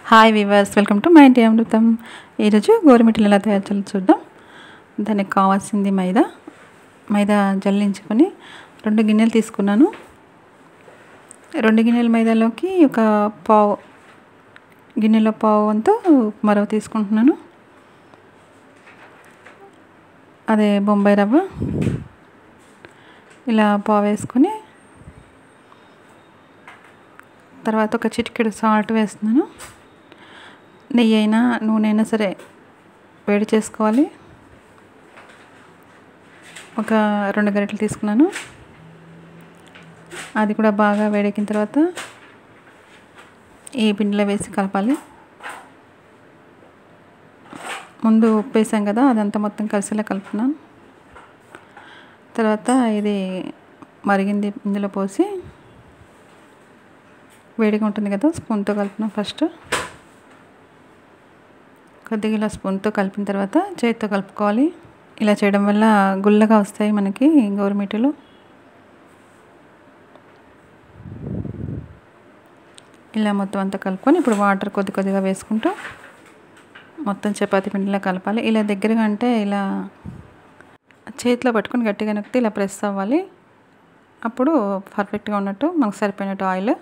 Hi weavers, welcome to my ఇంటి అమృతం. ఈరోజు గోరుమిట్టలు ఎలా తయారు చేయాలో చూద్దాం. దానికి కావాల్సింది మైదా జల్లించుకొని 2 గిన్నెలు తీసుకున్నాను. 2 గిన్నెల మైదాలోకి ఒక గిన్నెలో పావు వంతు ఉప్మా రవ్వ తీసుకుంటున్నాను. అదే బొంబాయి రవ్వ. ఇలా పావు వేసుకొని తర్వాత ఒక చిటికెడు సాల్ట్ వేస్తున్నాను. నెయ్యి అయినా నూనె అయినా సరే వేడి చేసుకోవాలి. ఒక 2 గరిటెలు తీసుకున్నాను. అది కూడా బాగా వేడెక్కిన తర్వాత ఈ పిండిలో వేసి కలపాలి. ముందు ఉప్పు వేసాం కదా, అదంతా మొత్తం కలిసేలా కలుపుతున్నాను. తర్వాత ఇది మరిగింది, ఇందులో పోసి వేడిగా ఉంటుంది కదా, స్పూన్తో కలుపుతున్నాం. ఫస్ట్ కొద్దిగా ఇలా స్పూన్తో కలిపిన తర్వాత చేతితో కలుపుకోవాలి. ఇలా చేయడం వల్ల గుల్లగా వస్తాయి మనకి గోరుమిట్టలు. ఇలా మొత్తం అంతా కలుపుకొని ఇప్పుడు వాటర్ కొద్దిగా వేసుకుంటూ మొత్తం చపాతీ పిండిలా కలపాలి. ఇలా దగ్గరగా అంటే ఇలా చేతిలో పట్టుకొని గట్టిగా నొక్కితే ఇలా ప్రెస్ అవ్వాలి. అప్పుడు పర్ఫెక్ట్గా ఉన్నట్టు, మనకు సరిపోయినట్టు ఆయిల్.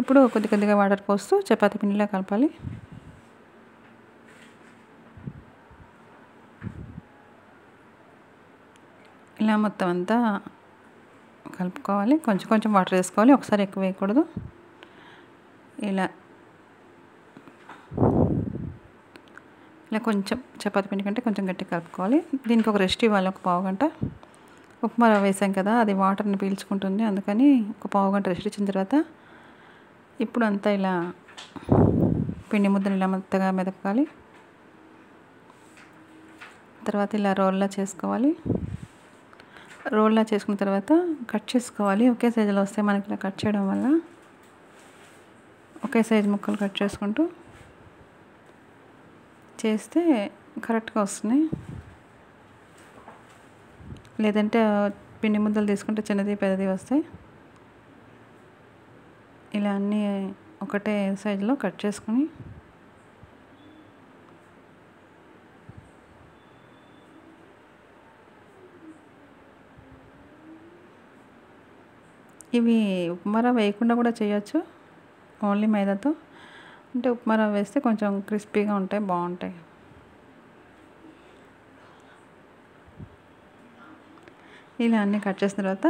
ఇప్పుడు కొద్దిగా వాటర్ పోస్తూ చపాతీ పిండిలా కలపాలి. ఇలా మొత్తం అంతా కలుపుకోవాలి. కొంచెం వాటర్ వేసుకోవాలి, ఒకసారి ఎక్కువ వేయకూడదు. ఇలా కొంచెం చపాతీ పిండి కంటే కొంచెం గట్టిగా కలుపుకోవాలి. దీనికి ఒక రెస్ట్ ఇవ్వాలి, ఒక పావు గంట. ఉప్మా రవ్వ వేసాం కదా, అది వాటర్ని పీల్చుకుంటుంది, అందుకని ఒక పావు గంట రెస్ట్ ఇచ్చిన తర్వాత ఇప్పుడు అంతా ఇలా పిండి ముద్దను ఇలా మెత్తగా మెదపాలి. తర్వాత ఇలా రోల్లా చేసుకోవాలి. రోల్లా చేసుకున్న తర్వాత కట్ చేసుకోవాలి. ఒకే సైజులో వస్తాయి మనకి ఇలా కట్ చేయడం వల్ల. ఒకే సైజు ముక్కలు కట్ చేసుకుంటూ చేస్తే కరెక్ట్గా వస్తున్నాయి. లేదంటే పిండి ముద్దలు తీసుకుంటే చిన్నది పెద్దది వస్తాయి. ఇలా అన్నీ ఒకటే సైజులో కట్ చేసుకొని ఇవి ఉప్మా రవ్వ వేయకుండా కూడా చేయొచ్చు, ఓన్లీ మైదాతో. అంటే ఉప్మా రవ్వ వేస్తే కొంచెం క్రిస్పీగా ఉంటాయి, బాగుంటాయి. ఇలా అన్నీ కట్ చేసిన తర్వాత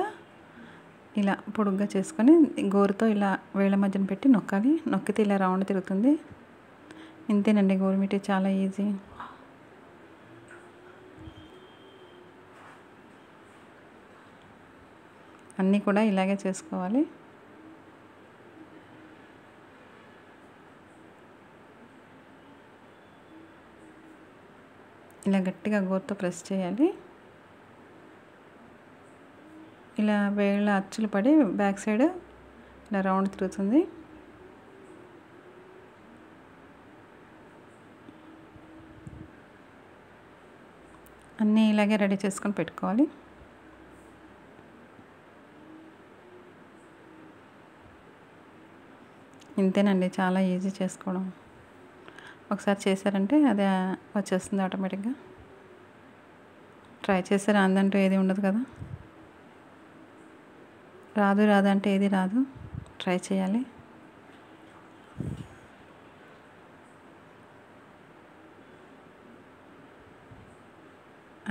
ఇలా పొడుగ్గా చేసుకొని గోరుతో ఇలా వేళ్ళ మధ్యన పెట్టి నొక్కాలి. నొక్కితే ఇలా రౌండ్ తిరుగుతుంది. ఇంతేనండి, గోరుమిట్టి చాలా ఈజీ. అన్నీ కూడా ఇలాగే చేసుకోవాలి. ఇలా గట్టిగా గోరుతో ప్రెస్ చేయాలి. ఇలా వేళ్ళ అచ్చులు పడి బ్యాక్ సైడ్ ఇలా రౌండ్ తిరుగుతుంది. అన్నీ ఇలాగే రెడీ చేసుకొని పెట్టుకోవాలి. ఇంతేనండి, చాలా ఈజీ చేసుకోవడం. ఒకసారి చేశారంటే అదే వచ్చేస్తుంది ఆటోమేటిక్గా. ట్రై చేస్తే రాదంటూ ఏది ఉండదు కదా. రాదు అంటే ఏది రాదు, ట్రై చేయాలి.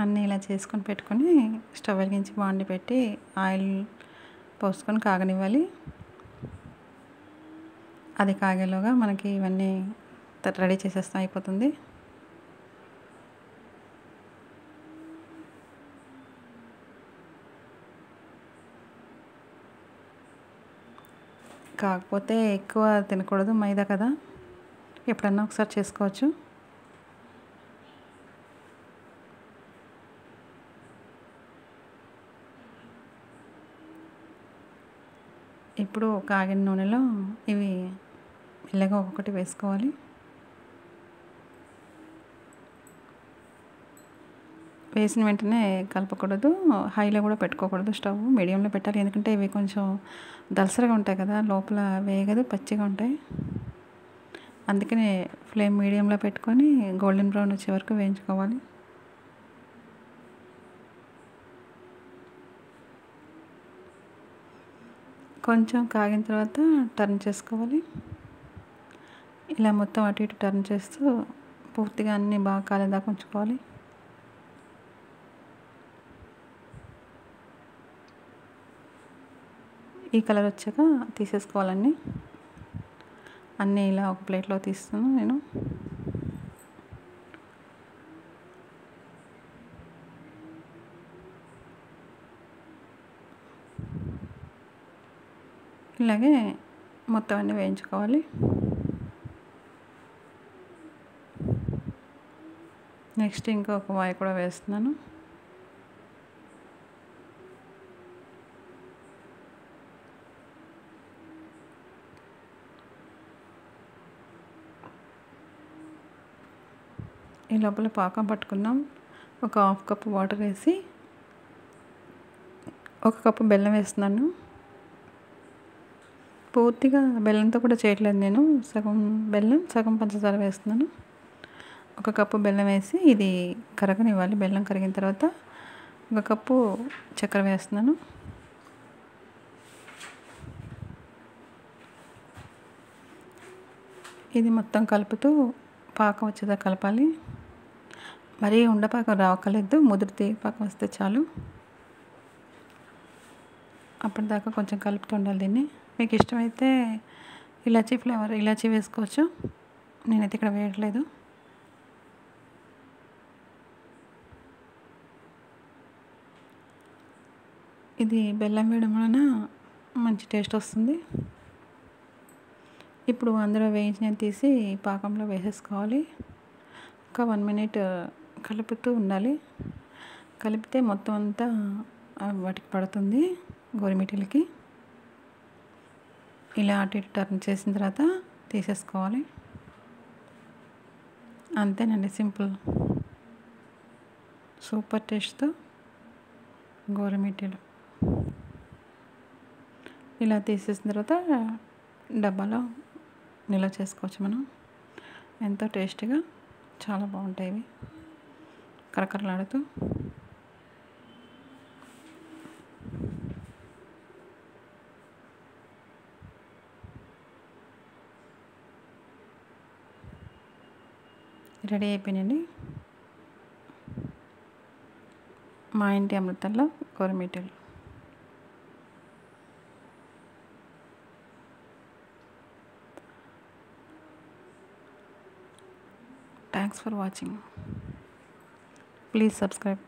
అన్నీ ఇలా చేసుకొని పెట్టుకొని స్టవ్ వెలిగించి బాండి పెట్టి ఆయిల్ పోసుకొని కాగనివ్వాలి. అది కాగేలోగా మనకి ఇవన్నీ రెడీ చేసేస్తాం, అయిపోతుంది. కాకపోతే ఎక్కువ తినకూడదు, మైదా కదా, ఎప్పుడన్నా ఒకసారి చేసుకోవచ్చు. ఇప్పుడు కాగిన నూనెలో ఇవి మెల్లగా ఒక్కొక్కటి వేసుకోవాలి. వేసిన వెంటనే కలపకూడదు, హైలో కూడా పెట్టుకోకూడదు. స్టవ్ మీడియంలో పెట్టాలి. ఎందుకంటే ఇవి కొంచెం దలసరిగా ఉంటాయి కదా, లోపల వేగదు, పచ్చిగా ఉంటాయి. అందుకనే ఫ్లేమ్ మీడియంలో పెట్టుకొని గోల్డెన్ బ్రౌన్ వచ్చే వరకు వేయించుకోవాలి. కొంచెం కాగిన తర్వాత టర్న్ చేసుకోవాలి. ఇలా మొత్తం అటు ఇటు టర్న్ చేస్తూ పూర్తిగా అన్నీ బాగా కాలేదాకా ఉంచుకోవాలి. ఈ కలర్ వచ్చాక తీసేసుకోవాలండి. అన్నీ ఇలా ఒక ప్లేట్లో తీస్తాను నేను. ఇలాగే మొత్తం అన్నీ వేయించుకోవాలి. నెక్స్ట్ ఇంకొక వాయి కూడా వేస్తున్నాను. ఈ లోపల పాకం పట్టుకున్నాం. ఒక 1/2 కప్పు వాటర్ వేసి 1 కప్పు బెల్లం వేస్తున్నాను. పూర్తిగా బెల్లంతో కూడా చేయట్లేదు నేను, సగం బెల్లం సగం పంచదార వేస్తున్నాను. 1 కప్పు బెల్లం వేసి ఇది కరగనివ్వాలి. బెల్లం కరిగిన తర్వాత 1 కప్పు చక్కెర వేస్తున్నాను. ఇది మొత్తం కలుపుతూ పాకం వచ్చేదాకా కలపాలి. మరీ ఉండపాకం రావక్కర్లేదు, ముదిరితే పాకం వస్తే చాలు. అప్పటిదాకా కొంచెం కలుపుతూ ఉండాలి దీన్ని. మీకు ఇష్టమైతే ఇలాచీ ఫ్లేవర్ ఇలాచీ వేసుకోవచ్చు. నేనైతే ఇక్కడ వేయట్లేదు. ఇది బెల్లం వేయడం వలన మంచి టేస్ట్ వస్తుంది. ఇప్పుడు అందులో వేయించిన తీసి పాకంలో వేసేసుకోవాలి. ఒక 1 మినిట్ కలుపుతూ ఉండాలి. కలిపితే మొత్తం అంతా వాటికి పడుతుంది గోరుమిటీలకి. ఇలా అటు ఇటు టర్న్ చేసిన తర్వాత తీసేసుకోవాలి. అంతేనండి, సింపుల్. సూపర్ టేస్ట్తో గోరుమిటీలు. ఇలా తీసేసిన తర్వాత డబ్బాలో నిల్వ చేసుకోవచ్చు మనం. ఎంతో టేస్టీగా చాలా బాగుంటాయి ఇవి, కరకరలాడుతూ. రెడీ అయిపోయినండి మా ఇంటి అమృతంలో గోరుమిటీలు. Thanks for watching. Please subscribe.